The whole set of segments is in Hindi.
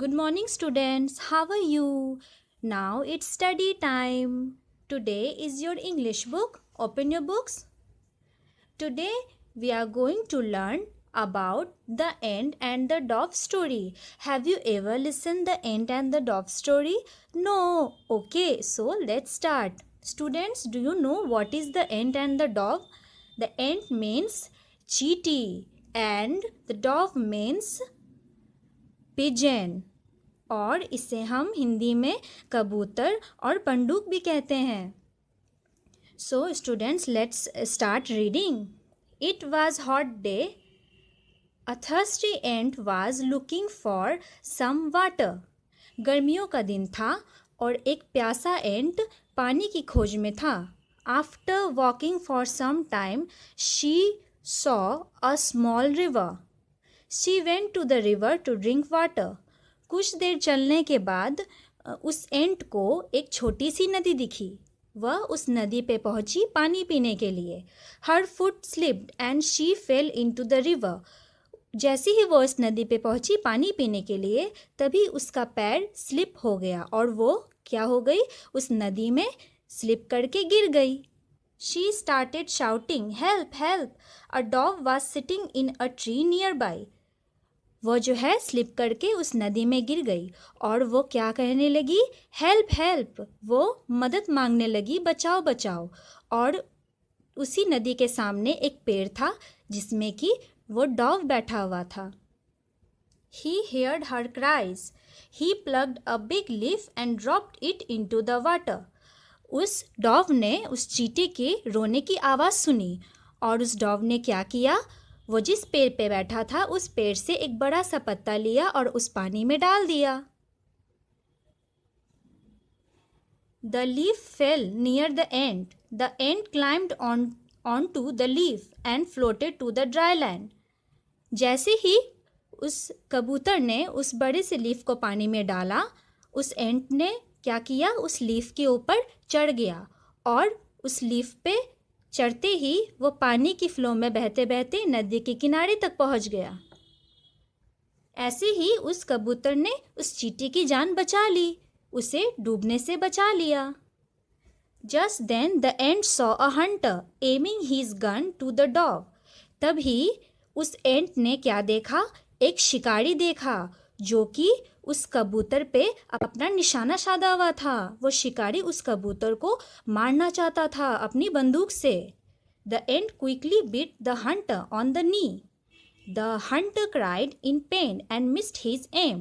Good morning, students. How are you? Now it's study time. Today is your English book. Open your books. Today we are going to learn about the ant and the dove story. Have you ever listened the ant and the dove story? No. Okay, so let's start. Students, do you know what is the ant and the dove? The ant means cheetah and the dove means pigeon. और इसे हम हिंदी में कबूतर और पंडूक भी कहते हैं. So students, let's start reading. It was hot day. A thirsty ant was looking for some water. गर्मियों का दिन था और एक प्यासा एंट पानी की खोज में था. After walking for some time, she saw a small river. She went to the river to drink water. कुछ देर चलने के बाद उस एंट को एक छोटी सी नदी दिखी. वह उस नदी पे पहुंची पानी पीने के लिए. Her foot slipped and she fell into the river. जैसे ही वो उस नदी पे पहुंची पानी पीने के लिए तभी उसका पैर स्लिप हो गया और वो क्या हो गई, उस नदी में स्लिप करके गिर गई. She started shouting, "Help! Help!" A dove was sitting in a tree nearby. वो जो है स्लिप करके उस नदी में गिर गई और वो क्या कहने लगी, हेल्प हेल्प. वो मदद मांगने लगी, बचाओ बचाओ. और उसी नदी के सामने एक पेड़ था जिसमें कि वो डॉव बैठा हुआ था. He heard her cries. He plucked a big leaf and dropped it into the water. उस डॉव ने उस चींटी के रोने की आवाज़ सुनी और उस डॉव ने क्या किया, वो जिस पेड़ पे बैठा था उस पेड़ से एक बड़ा सा पत्ता लिया और उस पानी में डाल दिया. The leaf fell near the ant. The ant climbed onto the leaf and floated to the dry land. जैसे ही उस कबूतर ने उस बड़े से लीफ को पानी में डाला, उस एंट ने क्या किया, उस लीफ के ऊपर चढ़ गया और उस लीफ पे चढ़ते ही वो पानी की फ्लो में बहते बहते नदी के किनारे तक पहुंच गया. ऐसे ही उस कबूतर ने उस चींटी की जान बचा ली, उसे डूबने से बचा लिया. Just then the ant saw a hunter aiming his gun to the dove. तभी उस एंट ने क्या देखा, एक शिकारी देखा जो कि उस कबूतर पे अपना निशाना साधा हुआ था. वो शिकारी उस कबूतर को मारना चाहता था अपनी बंदूक से. The ant quickly beat the hunter on the knee. The hunter cried in pain and missed his aim.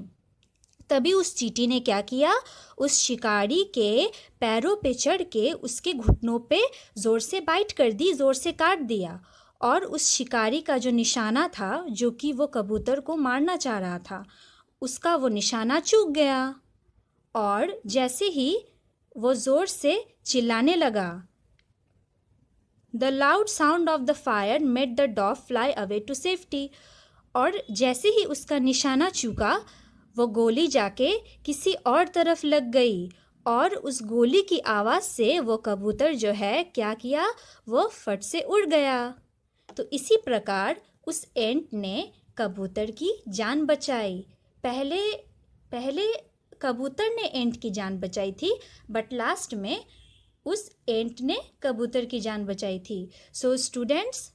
तभी उस चींटी ने क्या किया, उस शिकारी के पैरों पे चढ़ के उसके घुटनों पे जोर से बाइट कर दी, जोर से काट दिया और उस शिकारी का जो निशाना था, जो कि वो कबूतर को मारना चाह रहा था, उसका वो निशाना चूक गया. और जैसे ही वो ज़ोर से चिल्लाने लगा, The loud sound of the fire made the dove fly away to safety. और जैसे ही उसका निशाना चूका, वो गोली जाके किसी और तरफ लग गई और उस गोली की आवाज़ से वो कबूतर जो है क्या किया, वो फट से उड़ गया. तो इसी प्रकार उस एंट ने कबूतर की जान बचाई. पहले कबूतर ने एंट की जान बचाई थी, बट लास्ट में उस एंट ने कबूतर की जान बचाई थी. So students,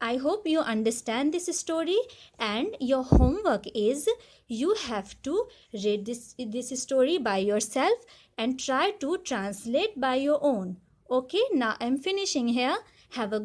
I hope you understand this story, and your homework is you have to read this story by yourself and try to translate by your own. Okay, now I'm finishing here. Have a good